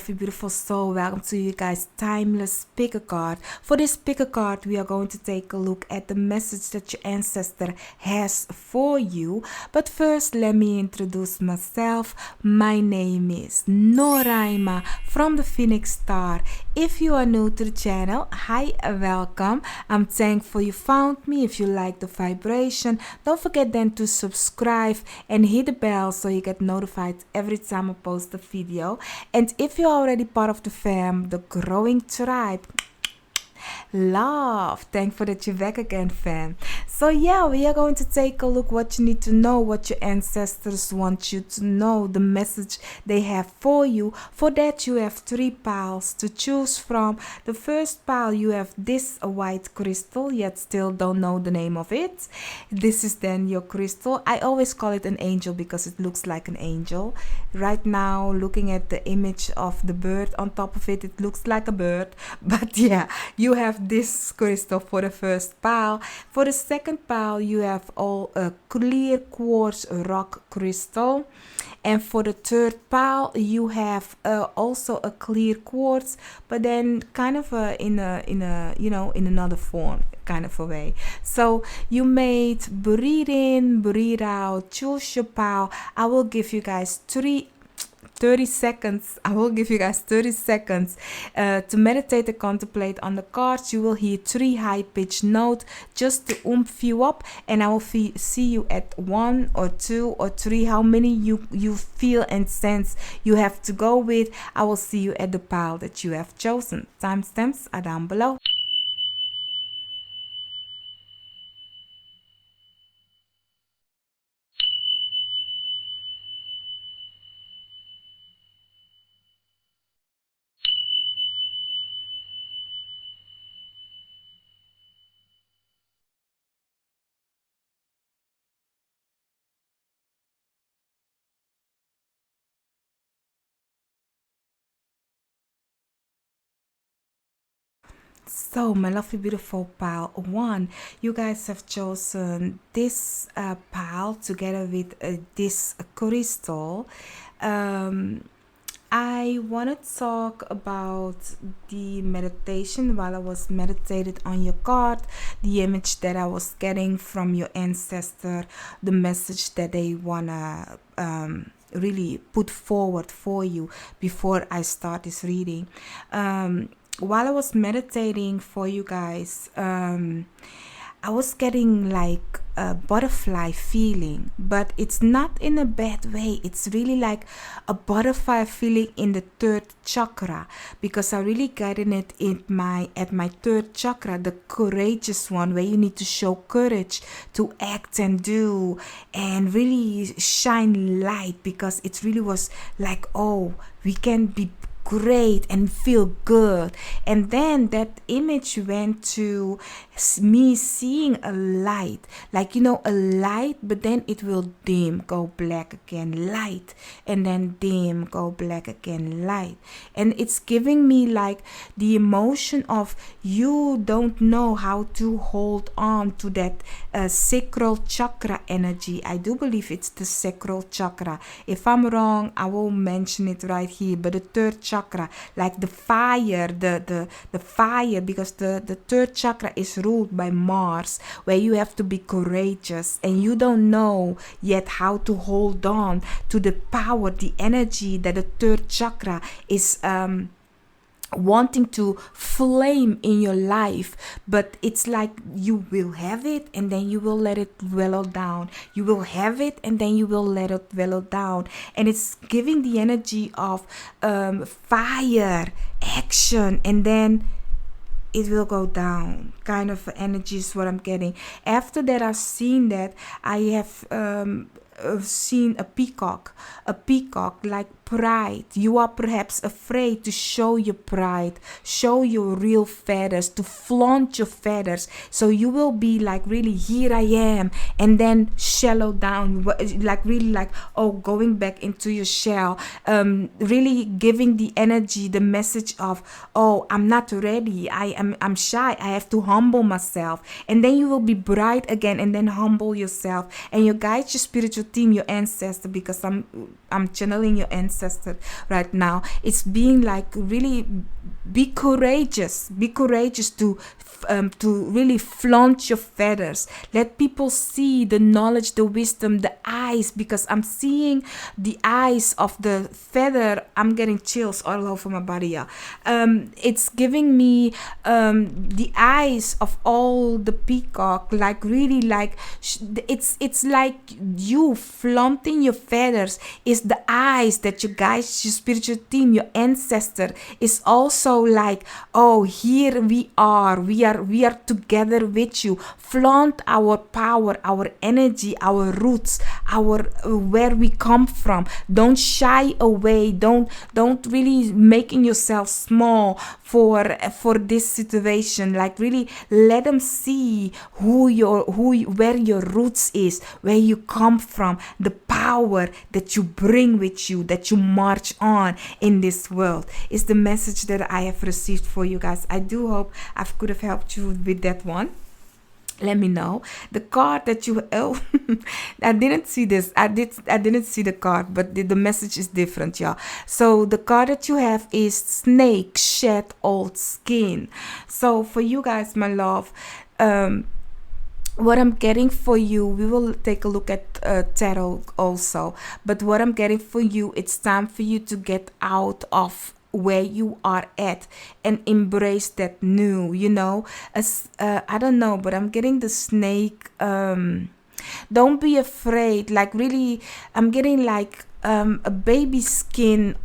lovely, beautiful soul. Welcome to you guys' timeless picker card. For this picker card, we are going to take a look at the message that your ancestor has for you. But first, let me introduce myself. My name is Noraima from the Phoenix Star. If you are new to the channel, hi, welcome. I'm thankful you found me. If you like the vibration, don't forget then to subscribe and hit the bell so you get notified every time I post a video. And if you're already part of the fam, the growing tribe, love, thankful that you're back again, fam. So yeah, we are going to take a look what you need to know, what your ancestors want you to know, the message they have for you. For that, you have 3 piles to choose from. The first pile, you have this white crystal, yet still don't know the name of it. This is then your crystal. I always call it an angel because it looks like an angel. Right now, looking at the image of the bird on top of it, it looks like a bird. But yeah, you have this crystal for the first pile. For the second pile, you have all a clear quartz rock crystal. And for the third pile, you have also a clear quartz, but then kind of in another form, kind of a way. So you made breathe in, breathe out, choose your pile. I will give you guys 30 seconds. I will give you guys 30 seconds to meditate and contemplate on the cards. You will hear 3 high-pitched notes just to oomph you up, and I will see you at 1 or 2 or 3, how many you feel and sense you have to go with. I will see you at the pile that you have chosen. Timestamps are down below. So, my lovely, beautiful pile 1, you guys have chosen this pile together with this crystal. I want to talk about the meditation while I was meditated on your card, the image that I was getting from your ancestor, the message that they want to really put forward for you before I start this reading. While I was meditating for you guys, I was getting like a butterfly feeling, but it's not in a bad way. It's really like a butterfly feeling in the 3rd chakra, because I really got in it at my 3rd chakra, the courageous one, where you need to show courage to act and do and really shine light, because it really was like, oh, we can be great and feel good. And then that image went to me seeing a light, like, a light, but then it will dim, go black again, light, and then dim, go black again, light. And it's giving me like the emotion of you don't know how to hold on to that sacral chakra energy. I do believe it's the sacral chakra. If I'm wrong, I will mention it right here. But the 3rd chakra, like the fire, the fire, because the 3rd chakra is ruled by Mars, where you have to be courageous and you don't know yet how to hold on to the power, the energy that the 3rd chakra is wanting to flame in your life. But it's like you will have it and then you will let it wallow down. You will have it and then you will let it wallow down. And it's giving the energy of fire, action, and then it will go down, kind of energy is what I'm getting. After that, I've seen that I have seen a peacock like pride. You are perhaps afraid to show your pride, show your real feathers, to flaunt your feathers. So you will be like, really, here I am, and then shallow down, like really like, oh, going back into your shell, really giving the energy, the message of, oh, I'm not ready, I'm shy, I have to humble myself. And then you will be bright again and then humble yourself. And your guides, your spiritual spiritual team, your ancestor, because I'm channeling your ancestor right now. It's being like really be courageous to really flaunt your feathers. Let people see the knowledge, the wisdom, the eyes, because I'm seeing the eyes of the feather. I'm getting chills all over my body. Yeah. It's giving me the eyes of all the peacock, like really like it's like you flaunting your feathers is the eyes that you guys, your spiritual team, your ancestor is also like, oh, here we are together with you. Flaunt our power, our energy, our roots, our where we come from. Don't shy away. Don't really making yourself small for this situation. Like really let them see where your roots is, where you come from, the power that you bring with you, that you march on in this world, is the message that I have received for you guys. I do hope I could have helped you with that one. Let me know. The card that you I didn't see this. I didn't see the card, but the message is different, y'all. So the card that you have is Snake Shed Old Skin. So for you guys, my love, what I'm getting for you, we will take a look at tarot also, but what I'm getting for you, it's time for you to get out of where you are at and embrace that new, as I don't know, but I'm getting the snake. Don't be afraid, like really I'm getting like a baby skin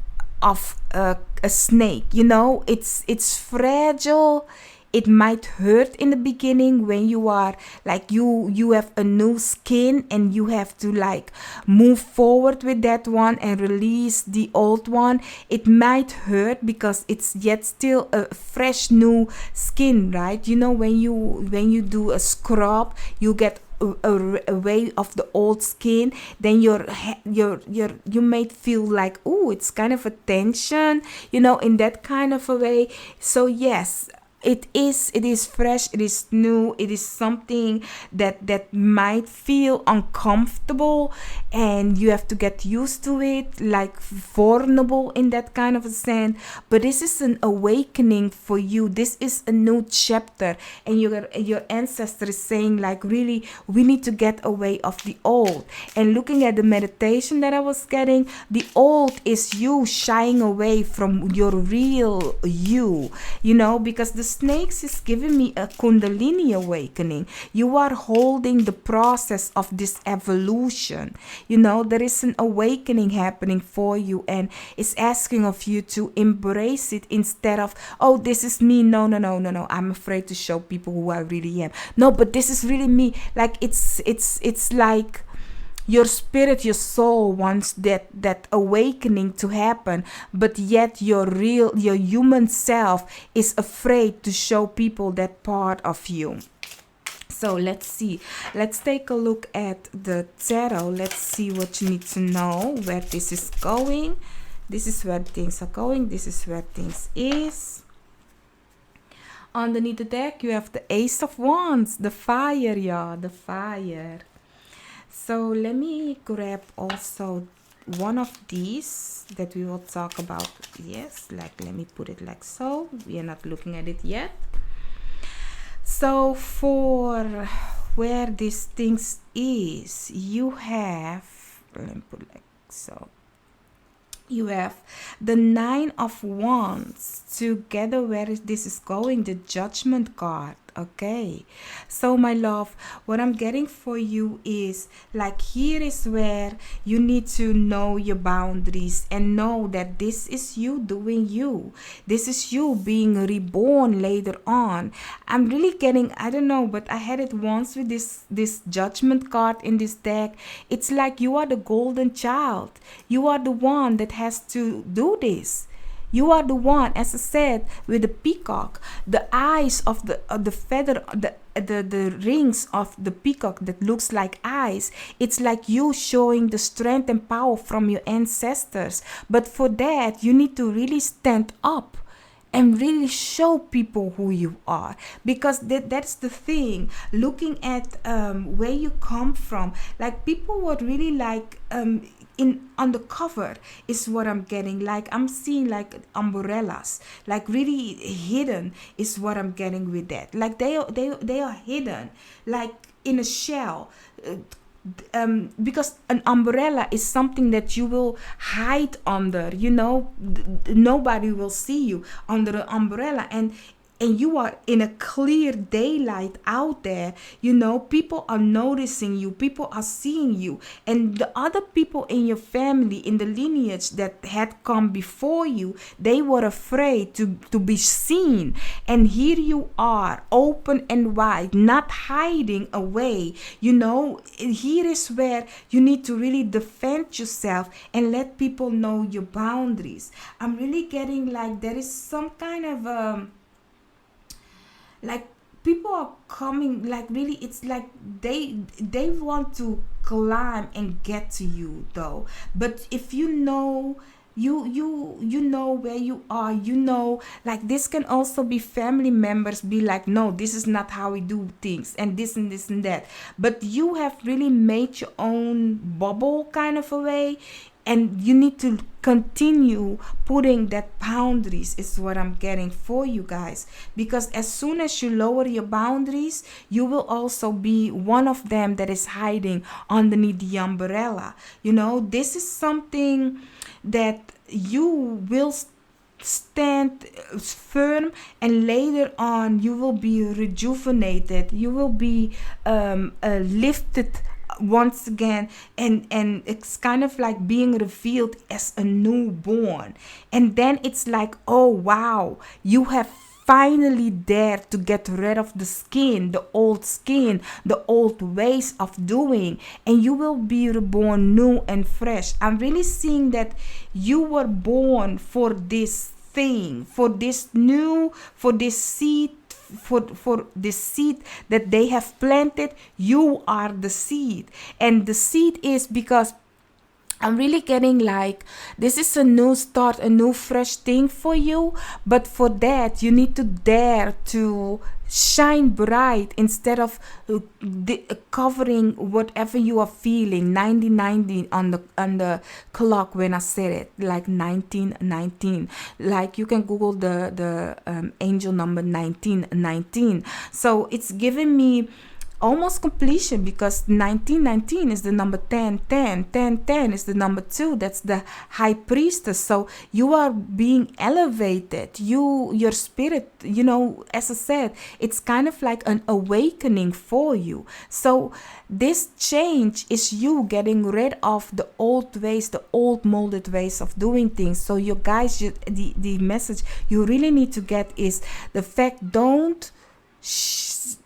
of a snake. It's fragile. It might hurt in the beginning when you are like you have a new skin and you have to like move forward with that one and release the old one. It might hurt because it's yet still a fresh new skin, right? When you do a scrub, you get away of the old skin, then you may feel like, oh, it's kind of a tension, in that kind of a way. So yes, it is fresh, it is new, it is something that might feel uncomfortable and you have to get used to it, like vulnerable in that kind of a sense. But this is an awakening for you. This is a new chapter, and your ancestor is saying like, really, we need to get away of the old. And looking at the meditation that I was getting, the old is you shying away from your real you, because the snakes is giving me a kundalini awakening. You are holding the process of this evolution. There is an awakening happening for you, and it's asking of you to embrace it instead of, oh, this is me. No, I'm afraid to show people who I really am. No, but this is really me. Like it's like your spirit, your soul wants that awakening to happen, but yet your human self is afraid to show people that part of you. So let's see. Let's take a look at the tarot. Let's see what you need to know, where this is going. This is where things are going. This is where things is. Underneath the deck, you have the Ace of Wands, the fire, y'all, the fire. So let me grab also one of these that we will talk about. Yes, like let me put it like so. We are not looking at it yet. So for where these things is, you have, let me put it like so. You have the Nine of Wands together. Where this is going, the Judgment card. Okay, so my love, what I'm getting for you is like, here is where you need to know your boundaries and know that this is you doing you. This is you being reborn later on. I'm really getting, I don't know, but I had it once with this Judgment card in this deck. It's like you are the golden child. You are the one that has to do this. You are the one, as I said, with the peacock, the eyes of the feather, the rings of the peacock that looks like eyes. It's like you showing the strength and power from your ancestors. But for that, you need to really stand up and really show people who you are, because that's the thing. Looking at where you come from, like people were really like in on the cover is what I'm getting. Like I'm seeing like umbrellas, like really hidden is what I'm getting with that. Like they are hidden, like in a shell. Because an umbrella is something that you will hide under, nobody will see you under the umbrella, and you are in a clear daylight out there, people are noticing you, people are seeing you, and the other people in your family, in the lineage that had come before you, they were afraid to be seen. And here you are, open and wide, not hiding away. Here is where you need to really defend yourself and let people know your boundaries. I'm really getting like there is some kind of like people are coming, like really it's like they want to climb and get to you though. But if you know where you are, like this can also be family members be like, no, this is not how we do things, and this and this and that, but you have really made your own bubble kind of a way, and you need to continue putting that boundaries is what I'm getting for you guys. Because as soon as you lower your boundaries, you will also be one of them that is hiding underneath the umbrella. This is something that you will stand firm, and later on you will be rejuvenated, you will be lifted once again, and it's kind of like being revealed as a newborn. And then it's like, oh wow, you have finally dared to get rid of the skin, the old ways of doing, and you will be reborn new and fresh. I'm really seeing that you were born for this thing, for this seed, for the seed that they have planted. You are the seed, and the seed is because I'm really getting like this is a new start, a new fresh thing for you. But for that, you need to dare to shine bright instead of covering whatever you are feeling. 1919 on the clock when I said it, like 1919. Like you can Google the angel number 1919. So it's giving me almost completion, because 1919 is the number 10, 10, 10, 10 is the number 2. That's the high priestess. So you are being elevated. Your spirit, as I said, it's kind of like an awakening for you. So this change is you getting rid of the old ways, the old molded ways of doing things. So you guys, the message you really need to get is the fact, don't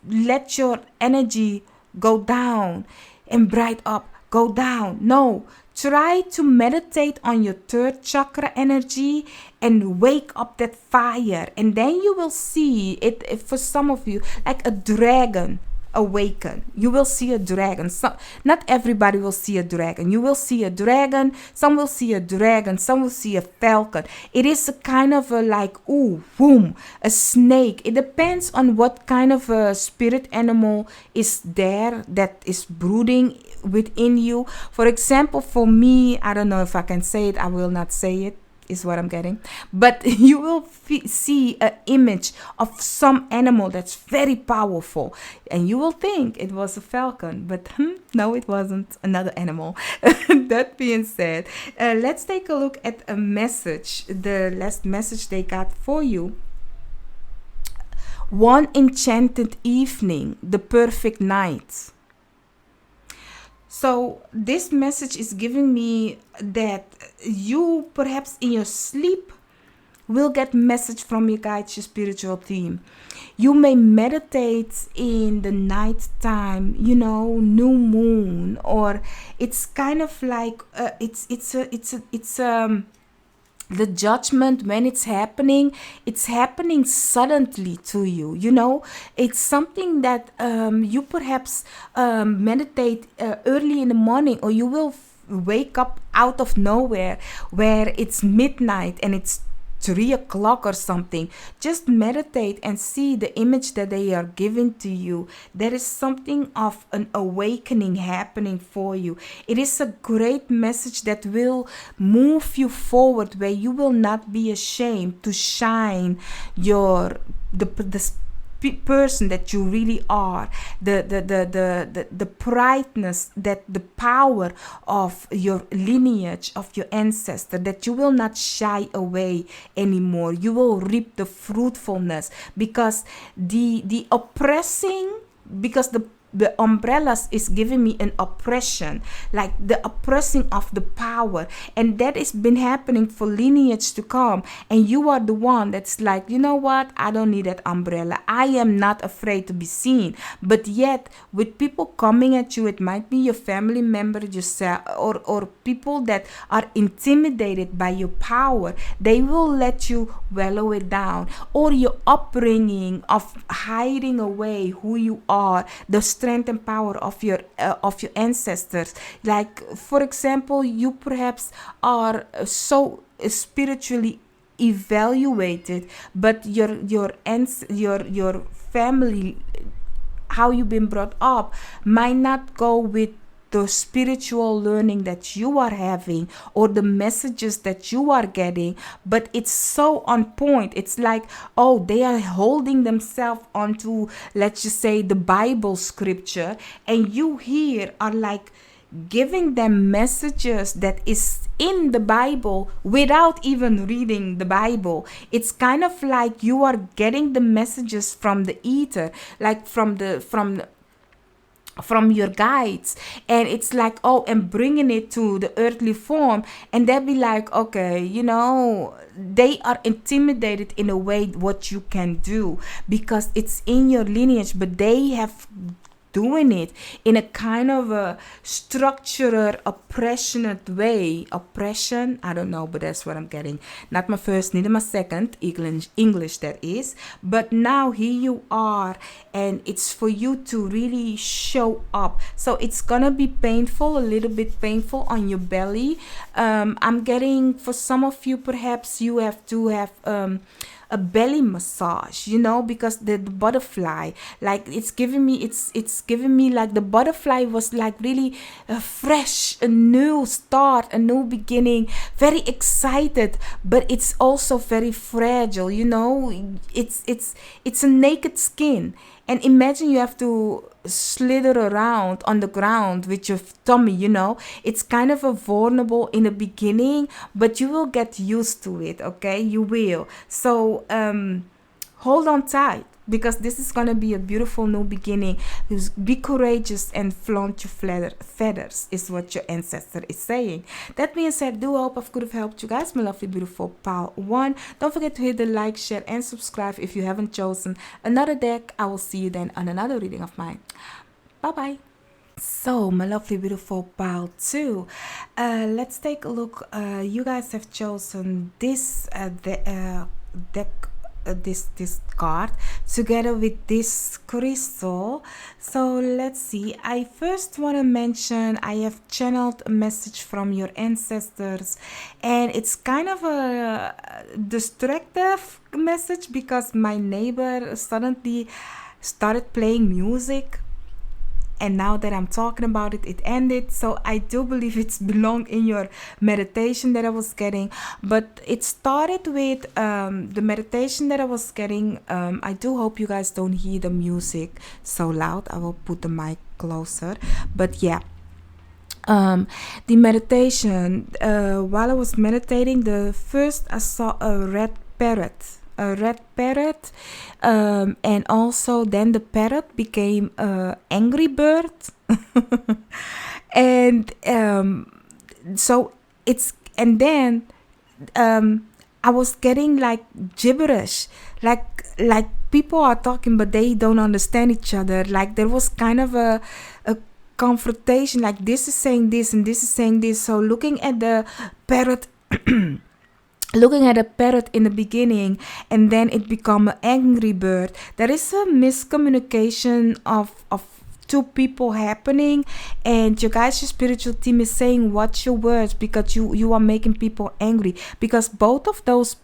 let your energy go down and bright up, go down. No, try to meditate on your third chakra energy and wake up that fire, and then you will see it for some of you like a dragon awaken. You will see a dragon. So, not everybody will see a dragon. You will see a dragon. Some will see a dragon. Some will see a falcon. It is a kind of a like, a snake. It depends on what kind of a spirit animal is there that is brooding within you. For example, for me, I don't know if I can say it. I will not say it. Is what I'm getting, but you will see an image of some animal that's very powerful, and you will think it was a falcon, but no, it wasn't. Another animal. That being said, let's take a look at a message, the last message they got for you. One enchanted evening, the perfect night. So this message is giving me that you perhaps in your sleep will get message from your guides, your spiritual team. You may meditate in the night time, new moon, or it's kind of like the judgment. When it's happening suddenly to you. It's something that you perhaps meditate early in the morning, or you will wake up out of nowhere where it's midnight and it's 3 o'clock or something. Just meditate and see the image that they are giving to you. There is something of an awakening happening for you. It is a great message that will move you forward, where you will not be ashamed to shine the person that you really are, the brightness, that the power of your lineage, of your ancestor, that you will not shy away anymore. You will reap the fruitfulness, because the oppressing, because the umbrellas is giving me an oppression, like the oppressing of the power, and that has been happening for lineage to come. And you are the one that's like, you know what, I don't need that umbrella. I am not afraid to be seen. But yet, with people coming at you, it might be your family member, yourself, or people that are intimidated by your power. They will let you wallow it down, or your upbringing of hiding away who you are, the strength and power of your ancestors. Like, for example, you perhaps are so spiritually evaluated, but your family, how you've been brought up, might not go with the spiritual learning that you are having, or the messages that you are getting. But it's so on point. It's like, oh, they are holding themselves onto, let's just say, the Bible scripture, and you here are like giving them messages that is in the Bible without even reading the Bible. It's kind of like you are getting the messages from the ether, like from your guides, and it's like, oh, and bringing it to the earthly form. And they'll be like, okay, they are intimidated in a way what you can do, because it's in your lineage, but they have doing it in a kind of a structured, oppressionate way. Oppression, I don't know, but that's what I'm getting. Not my first, neither my second English that is. But now here you are, and it's for you to really show up. So it's gonna be painful, a little bit painful on your belly. I'm getting, for some of you, perhaps you have to have a belly massage, because the butterfly, like, it's giving me like the butterfly was like really a fresh, a new start, a new beginning, very excited, but it's also very fragile. It's a naked skin. And imagine you have to slither around on the ground with your tummy, It's kind of a vulnerable in the beginning, but you will get used to it, okay? You will. So hold on tight, because this is going to be a beautiful new beginning. Be courageous and flaunt your feathers is what your ancestor is saying. That being said, do hope I could have helped you guys, my lovely, beautiful pal one. Don't forget to hit the like, share, and subscribe if you haven't chosen another deck. I will see you then on another reading of mine. Bye-bye. So, my lovely, beautiful pal 2, let's take a look. You guys have chosen this deck, this card together with this crystal. So let's see. I first want to mention I have channeled a message from your ancestors, and it's kind of a destructive message, because my neighbor suddenly started playing music, and now that I'm talking about it, it ended. So I do believe it's belonged in your meditation that I was getting. But it started with the meditation that I was getting. I do hope you guys don't hear the music so loud. I will put the mic closer. But yeah. The meditation, while I was meditating, the first I saw a red parrot, and also then the parrot became a angry bird. And so it's, and then I was getting like gibberish, like people are talking but they don't understand each other. Like there was kind of a confrontation, like this is saying this and this is saying this. So looking at the parrot in the beginning, and then it become an angry bird. There is a miscommunication of two people happening, and your guys, your spiritual team is saying watch your words, because you are making people angry, because both of those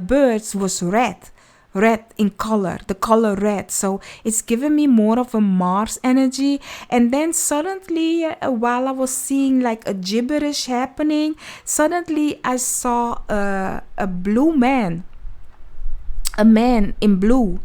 birds was red in color, the color red. So it's giving me more of a Mars energy. And then suddenly, while I was seeing like a gibberish happening, suddenly I saw a blue man, a man in blue.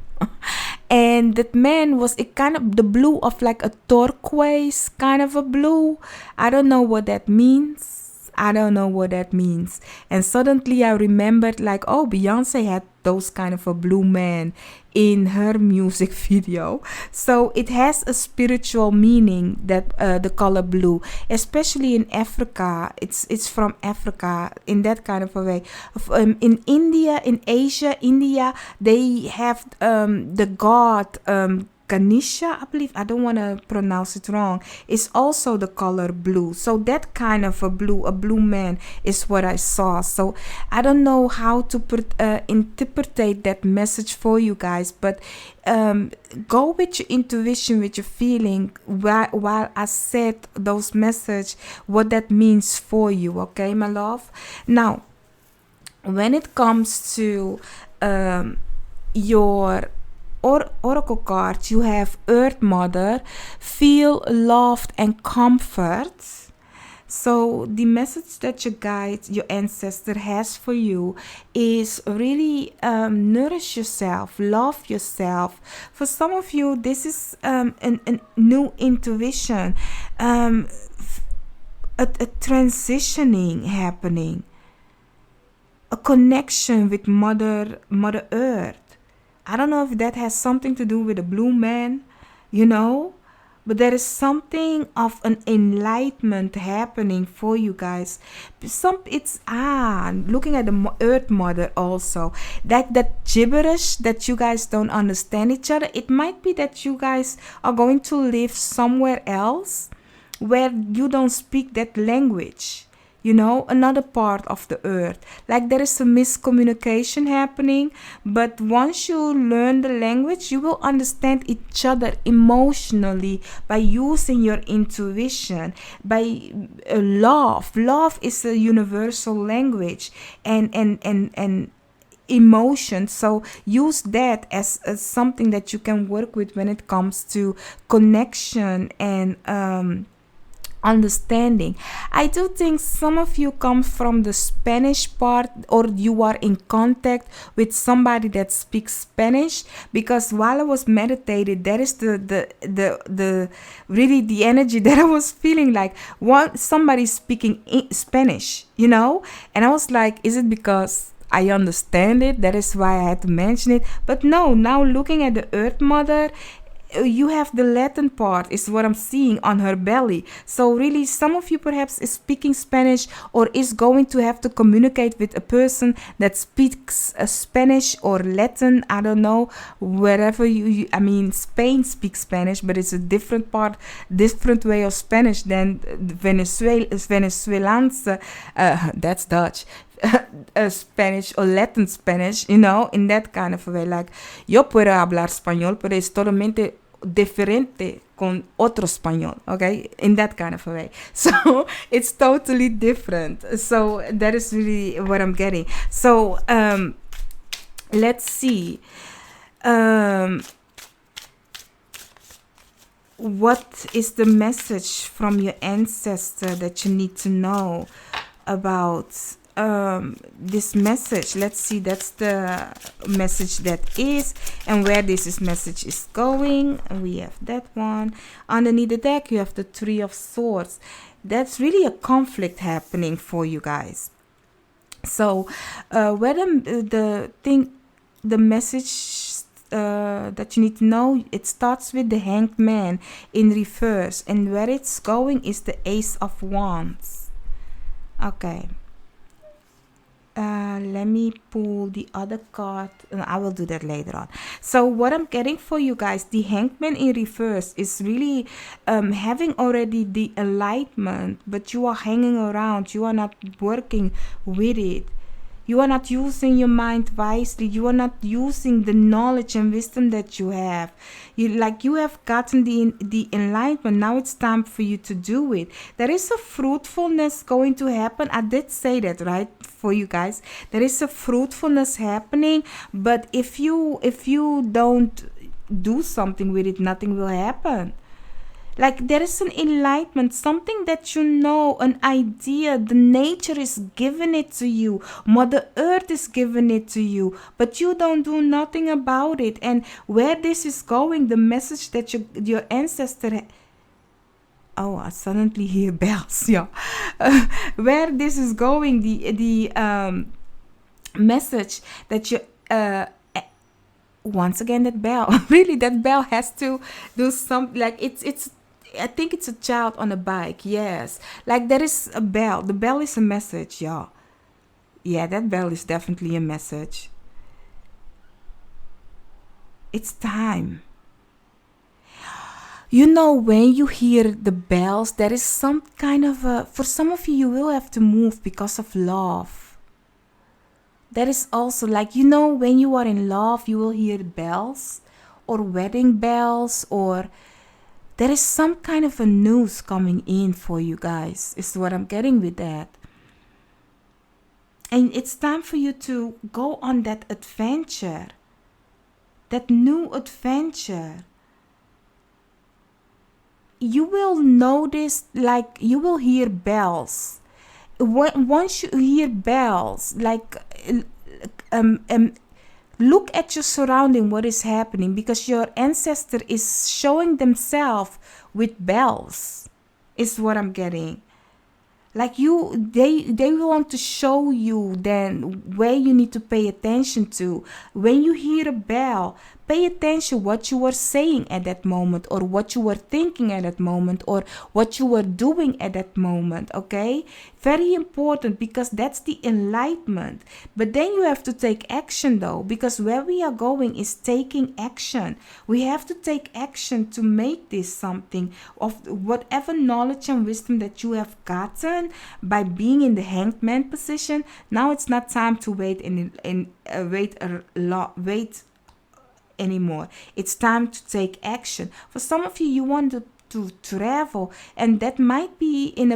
And that man was a kind of the blue of like a turquoise kind of a blue. I don't know what that means. I don't know what that means. And suddenly I remembered like, oh, Beyonce had those kind of a blue man in her music video. So it has a spiritual meaning, that the color blue, especially in Africa. It's from Africa in that kind of a way. In India, in Asia, India, they have the god Ganesha, I believe, I don't want to pronounce it wrong, is also the color blue. So that kind of a blue man is what I saw. So I don't know how to interpret that message for you guys, but go with your intuition, with your feeling, while I said those message, what that means for you, okay, my love? Now, when it comes to your oracle card, you have Earth Mother, feel loved and comfort. So the message that your guide, your ancestor has for you is really nourish yourself, love yourself. For some of you, this is a new intuition, a transitioning happening, a connection with Mother Earth. I don't know if that has something to do with a blue man, but there is something of an enlightenment happening for you guys. Looking at the Earth Mother also, like that gibberish that you guys don't understand each other. It might be that you guys are going to live somewhere else where you don't speak that language. Another part of the earth. Like there is a miscommunication happening, but once you learn the language, you will understand each other emotionally by using your intuition, by love. Love is a universal language, and emotion. So use that as something that you can work with when it comes to connection and understanding. I do think some of you come from the Spanish part, or you are in contact with somebody that speaks Spanish, because while I was meditating, that is the really the energy that I was feeling, like somebody speaking Spanish, and I was like, is it because I understand it, that is why I had to mention it? But no, now looking at the Earth Mother, you have the Latin part is what I'm seeing on her belly. So really, some of you perhaps is speaking Spanish, or is going to have to communicate with a person that speaks Spanish or Latin. I don't know, wherever Spain speaks Spanish, but it's a different way of Spanish than Venezuelans. That's Dutch. Spanish or Latin Spanish, in that kind of a way. Like, yo puedo hablar español, pero es totalmente diferente con otro español, okay? In that kind of a way. So it's totally different. So that is really what I'm getting. So let's see. What is the message from your ancestor that you need to know about this message? Let's see, that's the message that is, and where this message is going. We have that one. Underneath the deck, you have the Three of Swords. That's really a conflict happening for you guys. So where the message that you need to know, it starts with the Hanged Man in reverse, and where it's going is the Ace of Wands. Okay. Let me pull the other card. I will do that later on. So what I'm getting for you guys, the Hanged Man in reverse is really having already the enlightenment, but you are hanging around. You are not working with it. You are not using your mind wisely. You are not using the knowledge and wisdom that you have. You have gotten the enlightenment. Now it's time for you to do it. There is a fruitfulness going to happen. I did say that, right? for you guys. There is a fruitfulness happening, but if you don't do something with it, nothing will happen. Like there is an enlightenment, something that you know, an idea. The nature is giving it to you. Mother Earth is giving it to you, but you don't do nothing about it. And where this is going, the message that your ancestor. Oh, I suddenly hear bells. Yeah, where this is going, the message that you once again that bell really that bell has to do something. Like it's I think it's a child on a bike. Yes, like there is a bell. The bell is a message, y'all. Yeah, that bell is definitely a message. It's time. You know, when you hear the bells, there is some kind of a, for some of you, you will have to move because of love. That is also like, you know, when you are in love, you will hear bells or wedding bells, or there is some kind of a news coming in for you guys, is what I'm getting with that. And it's time for you to go on that adventure, that new adventure. You will notice, like, you will hear bells. Once you hear bells, like, look at your surrounding, what is happening, because your ancestor is showing themselves with bells, is what I'm getting. Like they want to show you then where you need to pay attention to. When you hear a bell, pay attention what you were saying at that moment, or what you were thinking at that moment, or what you were doing at that moment. Okay, very important, because that's the enlightenment. But then you have to take action though, because where we are going is taking action. We have to take action to make this something of whatever knowledge and wisdom that you have gotten by being in the hanged man position. Now it's not time to wait wait anymore. It's time to take action. For some of you, you want to travel, and that might be in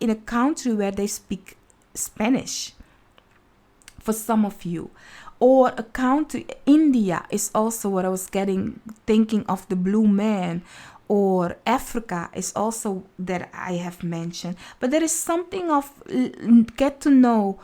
a country where they speak Spanish. For some of you, or a country, India is also what I was thinking of, the blue man. Or Africa is also that I have mentioned. But there is something of get to know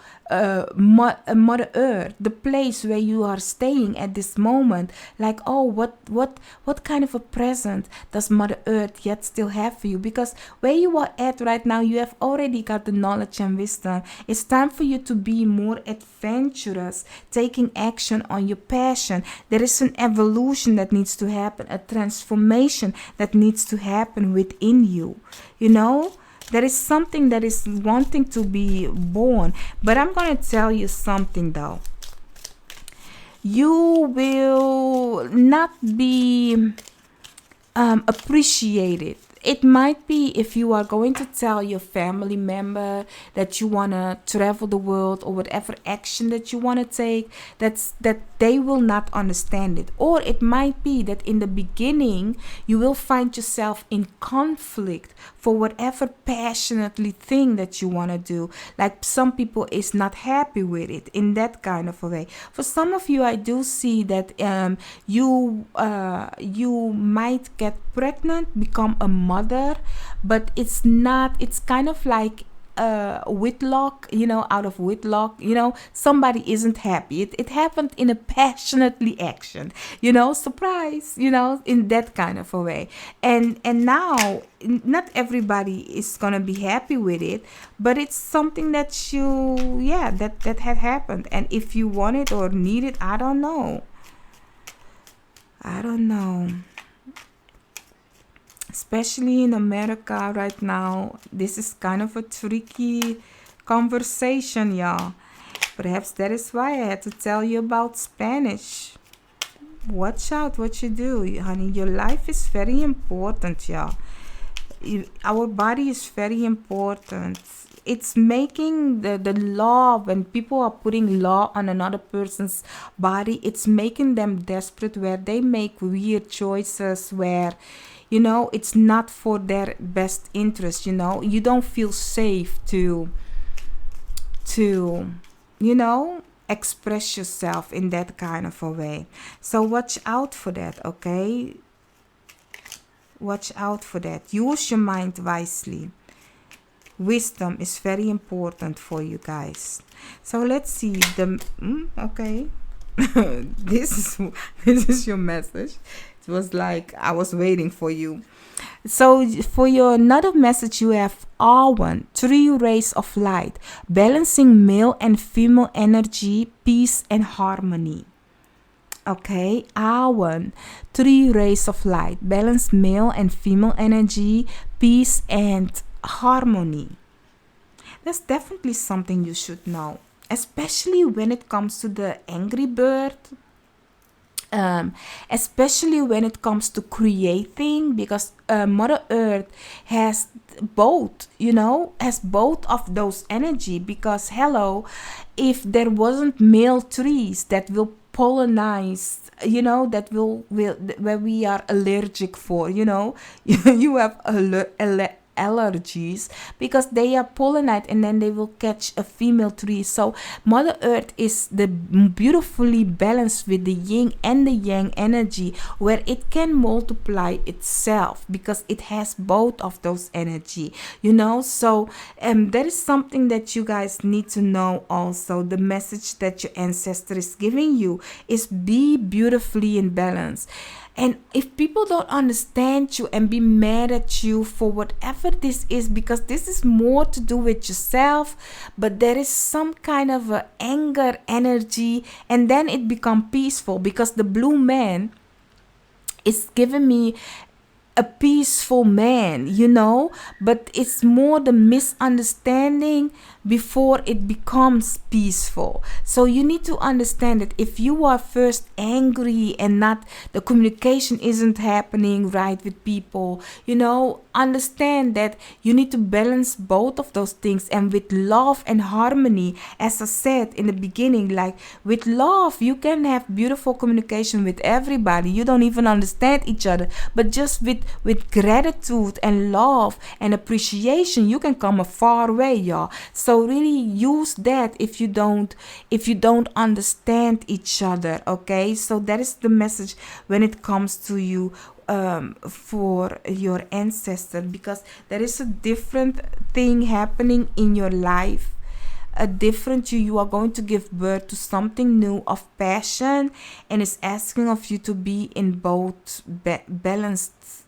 Mother Earth, the place where you are staying at this moment. Like, oh, what kind of a present does Mother Earth yet still have for you? Because where you are at right now, you have already got the knowledge and wisdom. It's time for you to be more adventurous, taking action on your passion. There is an evolution that needs to happen, a transformation that needs to happen within you. You know, there is something that is wanting to be born. But I'm going to tell you something though. You will not be appreciated. It might be if you are going to tell your family member that you want to travel the world, or whatever action that you want to take, that they will not understand it. Or it might be that in the beginning you will find yourself in conflict for whatever passionately thing that you want to do. Like some people is not happy with it in that kind of a way. For some of you, I do see that you might get pregnant, become a mother, but it's not, it's kind of like Whitlock, out of Whitlock, somebody isn't happy. It happened in a passionately action, surprise, in that kind of a way. And now, not everybody is gonna be happy with it, but it's something that that had happened. And if you want it or need it, I don't know. Especially in America right now, this is kind of a tricky conversation, y'all. Perhaps that is why I had to tell you about Spanish. Watch out what you do, honey. Your life is very important, y'all. Our body is very important. It's making the law, when people are putting law on another person's body, it's making them desperate, where they make weird choices where it's not for their best interest. You don't feel safe to to, you know, express yourself in that kind of a way. So watch out for that, okay? Watch out for that. Use your mind wisely. Wisdom is very important for you guys. So let's see the okay. This is your message. It was like I was waiting for you. So for your another message, you have R1, 3 rays of light, balancing male and female energy, peace and harmony. Okay, R1, 3 rays of light, balance male and female energy, peace and harmony. That's definitely something you should know, especially when it comes to the angry bird. Especially when it comes to creating, because Mother Earth has both, has both of those energy. Because hello, if there wasn't male trees that will pollinize, that will where we are allergic for, you have allergies because they are pollinate and then they will catch a female tree. So Mother Earth is the beautifully balanced with the yin and the yang energy, where it can multiply itself because it has both of those energy, so that is something that you guys need to know. Also, the message that your ancestor is giving you is be beautifully in balance. And if people don't understand you and be mad at you for whatever this is, because this is more to do with yourself, but there is some kind of a anger energy, and then it become peaceful, because the blue man is giving me a peaceful man, but it's more the misunderstanding before it becomes peaceful. So you need to understand that if you are first angry and not, the communication isn't happening right with people, understand that you need to balance both of those things. And with love and harmony, as I said in the beginning, like with love you can have beautiful communication with everybody. You don't even understand each other, but just with gratitude and love and appreciation, you can come a far way, y'all. So really use that if you don't understand each other. Okay, so that is the message when it comes to you, for your ancestor, because there is a different thing happening in your life. You are going to give birth to something new of passion, and it's asking of you to be in both balanced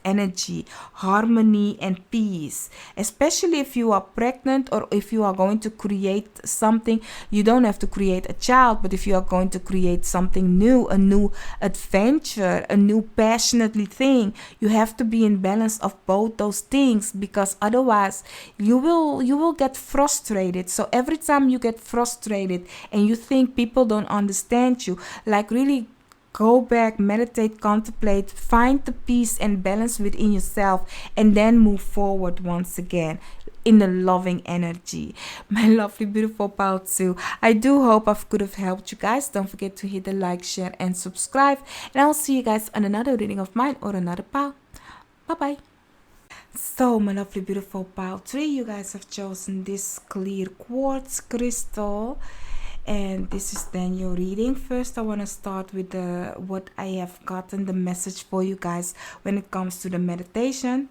energy, harmony and peace. Especially if you are pregnant, or if you are going to create something. You don't have to create a child, but if you are going to create something new, a new adventure, a new passionately thing, you have to be in balance of both those things, because otherwise you will get frustrated. So every time you get frustrated and you think people don't understand you, like really go back, meditate, contemplate, find the peace and balance within yourself, and then move forward once again in the loving energy. My lovely, beautiful pal too. I do hope I could have helped you guys. Don't forget to hit the like, share, and subscribe. And I'll see you guys on another reading of mine or another pal. Bye-bye. So, my lovely, beautiful pal 3, you guys have chosen this clear quartz crystal. And this is then your reading. First, I want to start with what I have gotten, the message for you guys when it comes to the meditation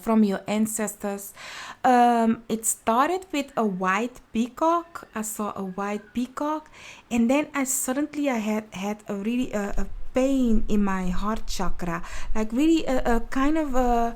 from your ancestors. It started with a white peacock. I saw a white peacock, and then I had a really a pain in my heart chakra, like really a kind of a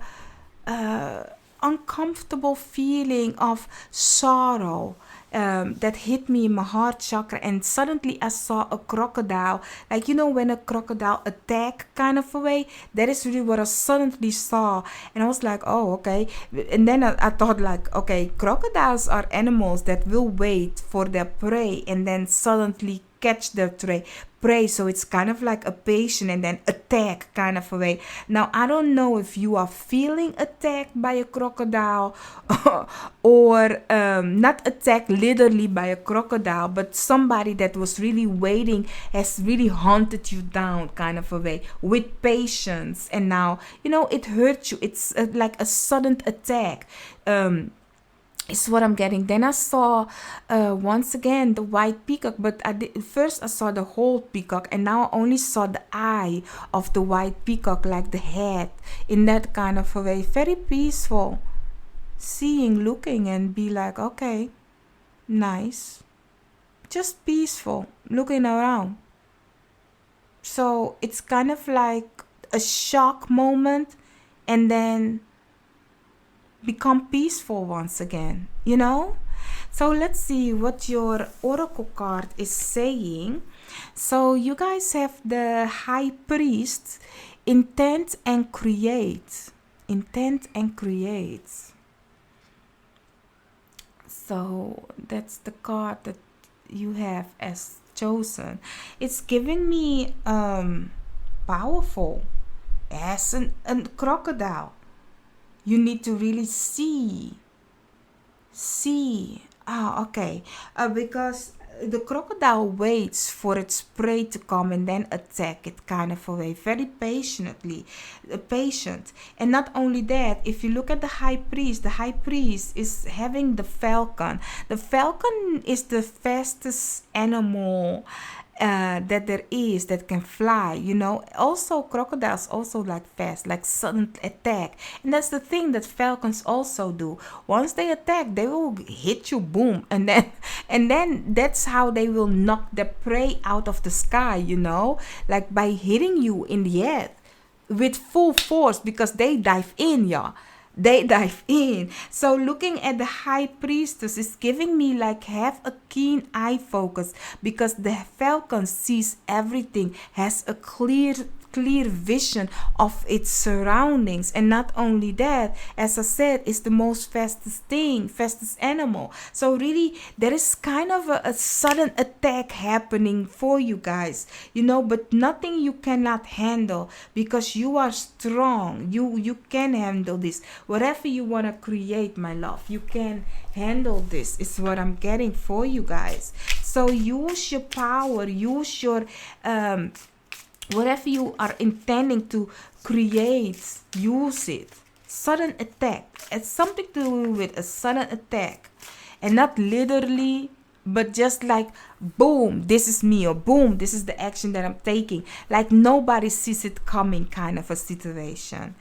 uncomfortable feeling of sorrow. That hit me in my heart chakra, and suddenly I saw a crocodile, like when a crocodile attack kind of a way. That is really what I suddenly saw, and I was like, oh, okay. And then I thought, like, okay, crocodiles are animals that will wait for their prey and then suddenly catch their prey. So it's kind of like a patient and then attack kind of a way. Now, I don't know if you are feeling attacked by a crocodile or not attacked literally by a crocodile, but somebody that was really waiting has really hunted you down kind of a way with patience, and now it hurts you. It's like a sudden attack. Is what I'm getting. Then I saw once again the white peacock, but first I saw the whole peacock, and now I only saw the eye of the white peacock, like the head, in that kind of a way. Very peaceful, seeing, looking, and be like, okay, nice, just peaceful, looking around. So it's kind of like a shock moment, and then become peaceful once again, you know? So let's see what your oracle card is saying. So you guys have the High Priest, intent and create. Intent and create. So that's the card that you have as chosen. It's giving me powerful as a crocodile. You need to really see. Okay. Because the crocodile waits for its prey to come and then attack it, kind of a way, very patiently, patient. And not only that, if you look at the high priest is having the falcon. The falcon is the fastest animal that there is that can fly, you know. Also crocodiles also like fast, like sudden attack, and that's the thing that falcons also do. Once they attack, they will hit you, boom, and then that's how they will knock the prey out of the sky, you know, like by hitting you in the head with full force, because they dive in, yeah, they dive in. So looking at the high priestess is giving me like have a keen eye focus, because the falcon sees everything, has a clear vision of its surroundings. And not only that, as I said, it's the most fastest animal. So really there is kind of a sudden attack happening for you guys, you know, but nothing you cannot handle, because you are strong. You can handle this. Whatever you want to create, my love, you can handle this, is what I'm getting for you guys. So use your power, use your whatever you are intending to create, use it. Sudden attack. It's something to do with a sudden attack. And not literally, but just like, boom, this is me, or boom, this is the action that I'm taking. Like nobody sees it coming, kind of a situation.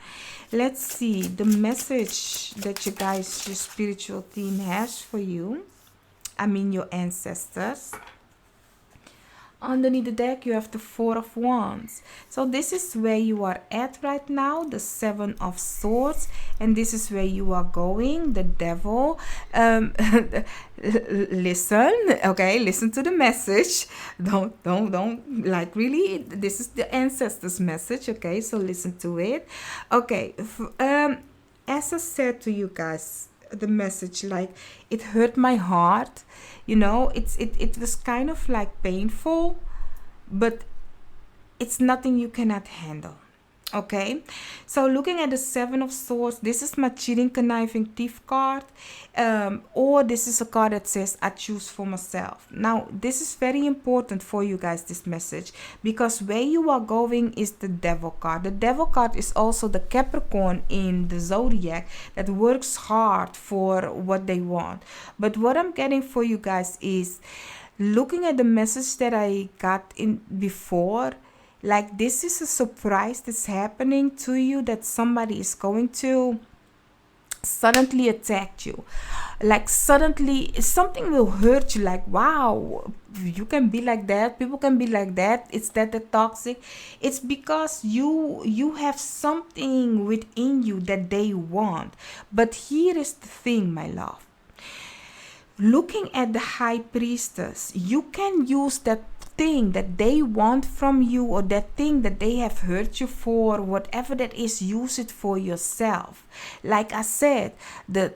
Let's see the message that you guys, your spiritual team has for you. I mean your ancestors. Underneath the deck you have the Four of Wands. So this is where you are at right now, the Seven of Swords, and this is where you are going, the Devil. Listen, okay, listen to the message. Don't like, really, this is the ancestors message, okay, so listen to it. Okay, as I said to you guys, the message, like, it hurt my heart, you know. It was kind of like painful, but it's nothing you cannot handle. Okay, so looking at the Seven of Swords, this is my cheating, conniving, thief card, or this is a card that says I choose for myself. Now this is very important for you guys, this message, because where you are going is the Devil card. The Devil card is also the Capricorn in the zodiac that works hard for what they want. But what I'm getting for you guys is, looking at the message that I got in before, like this is a surprise that's happening to you, that somebody is going to suddenly attack you. Like suddenly something will hurt you, like, wow, you can be like that, people can be like that. It's that the toxic. It's because you have something within you that they want. But here is the thing, my love. Looking at the high priestess, you can use that thing that they want from you, or that thing that they have hurt you for, whatever that is, use it for yourself. Like I said, the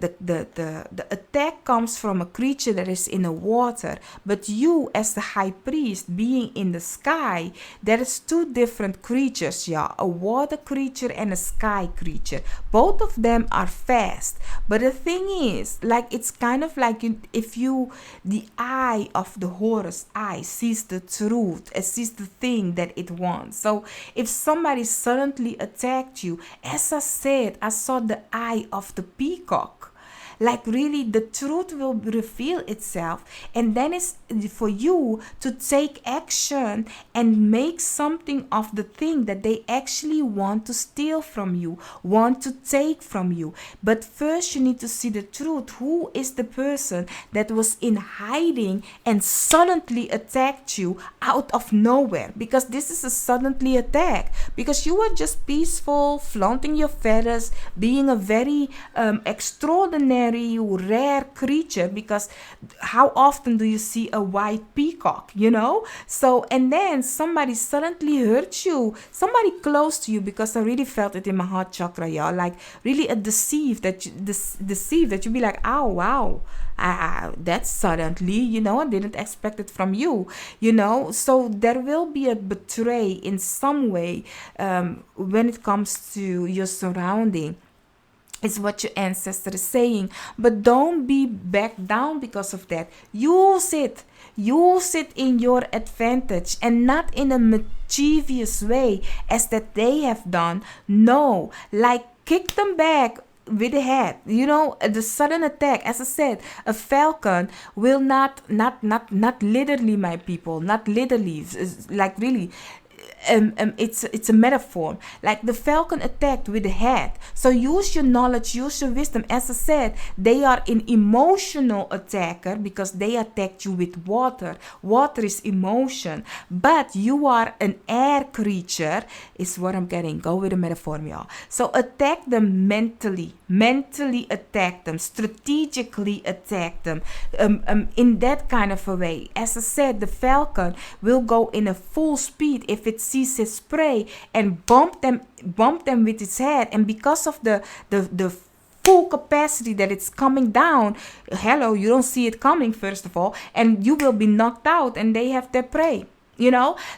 attack comes from a creature that is in the water, but you as the high priest being in the sky, there is two different creatures, yeah, a water creature and a sky creature. Both of them are fast, but the thing is, like, it's kind of like the eye of the Horus eye sees the truth, it sees the thing that it wants. So if somebody suddenly attacked you, as I said, I saw the eye of the peacock. Like really, the truth will reveal itself, and then it's for you to take action and make something of the thing that they actually want to steal from you, want to take from you. But first you need to see the truth. Who is the person that was in hiding and suddenly attacked you out of nowhere? Because this is a suddenly attack, because you were just peaceful, flaunting your feathers, being a very extraordinary, rare creature. Because how often do you see a white peacock, So, and then somebody suddenly hurt you, somebody close to you, because I really felt it in my heart chakra, y'all. Like really a deceive that you be like, oh wow, that's suddenly, I didn't expect it from you, So there will be a betray in some way when it comes to your surrounding. It's what your ancestor is saying. But don't be back down because of that. Use it in your advantage, and not in a mischievous way as that they have done. No, like kick them back with the head. The sudden attack, as I said, a falcon will not literally, my people, not literally, like really, it's a metaphor. Like the falcon attacked with the head. So use your knowledge, use your wisdom. As I said, they are an emotional attacker because they attacked you with water. Water is emotion, but you are an air creature, is what I'm getting. Go with the metaphor, y'all. So attack them mentally attack them, strategically attack them, in that kind of a way. As I said, the falcon will go in a full speed if it sees its prey and bump them with its head, and because of the full capacity that it's coming down, hello, you don't see it coming, first of all, and you will be knocked out, and they have their prey.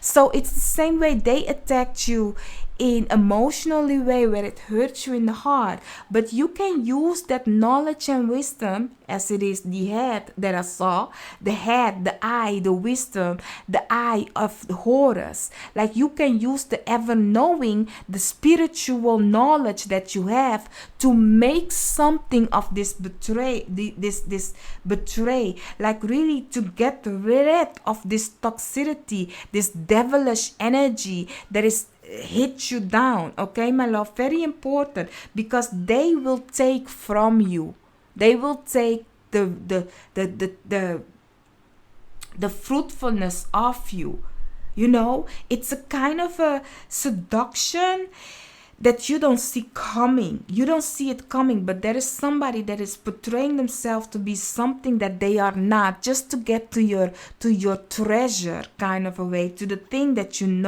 So it's the same way they attacked you in emotionally way where it hurts you in the heart, but you can use that knowledge and wisdom, as it is the head that I saw, the head, the eye, the wisdom, the eye of the Horus. Like you can use the ever knowing, the spiritual knowledge that you have to make something of this betray, this betray, like really to get rid of this toxicity, this devilish energy that is hit you down. Okay, my love, very important, because they will take from you, they will take the fruitfulness of you. It's a kind of a seduction that you don't see coming. You don't see it coming, but there is somebody that is portraying themselves to be something that they are not, just to get to your treasure kind of a way, to the thing that in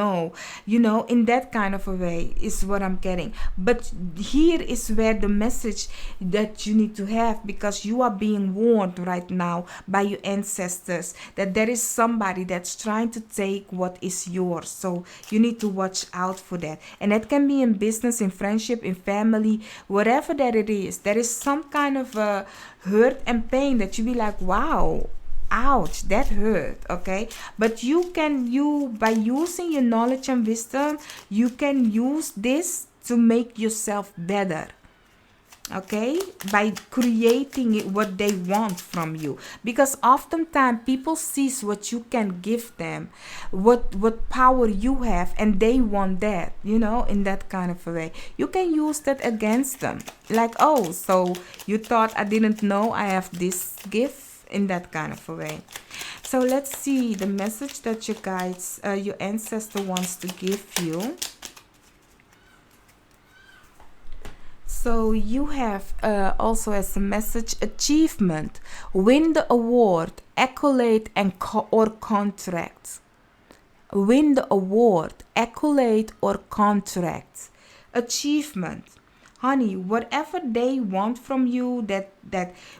that kind of a way is what I'm getting. But here is where the message that you need to have, because you are being warned right now by your ancestors that there is somebody that's trying to take what is yours. So you need to watch out for that. And that can be in business, in friendship, in family, whatever that it is. There is some kind of hurt and pain that you be like, wow, ouch, that hurt. Okay, but by using your knowledge and wisdom, you can use this to make yourself better. Okay, by creating it what they want from you, because oftentimes people sees what you can give them, what power you have, and they want that, in that kind of a way. You can use that against them, like, oh, so you thought I didn't know I have this gift, in that kind of a way. So let's see the message that your guides, your ancestor wants to give you. So you have also as a message, achievement, win the award, accolade, and or contract. Win the award, accolade, or contract. Achievement. Honey, whatever they want from you, that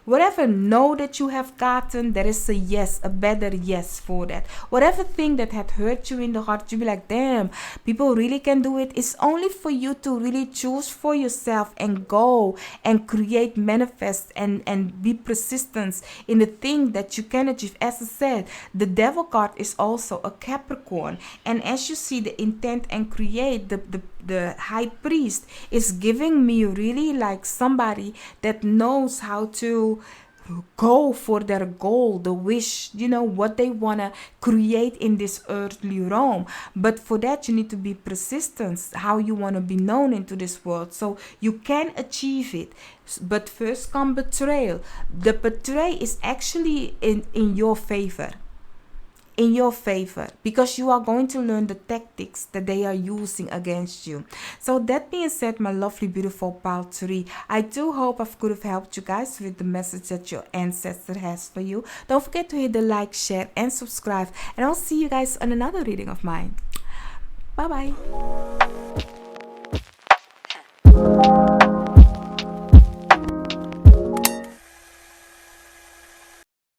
whatever no that you have gotten, there is a yes, a better yes for that. Whatever thing that had hurt you in the heart, you be like, damn, people really can do it. It's only for you to really choose for yourself and go and create, manifest, and be persistent in the thing that you can achieve. As I said, the devil card is also a Capricorn, and as you see the intent and create, the high priest is giving me really like somebody that knows how to go for their goal, the wish, what they want to create in this earthly realm. But for that, you need to be persistent, how you want to be known into this world, so you can achieve it. But first come betrayal. The betray is actually in your favor, because you are going to learn the tactics that they are using against you. So that being said, my lovely beautiful pile 3, I do hope I could have helped you guys with the message that your ancestor has for you. Don't forget to hit the like, share and subscribe, and I'll see you guys on another reading of mine. Bye bye.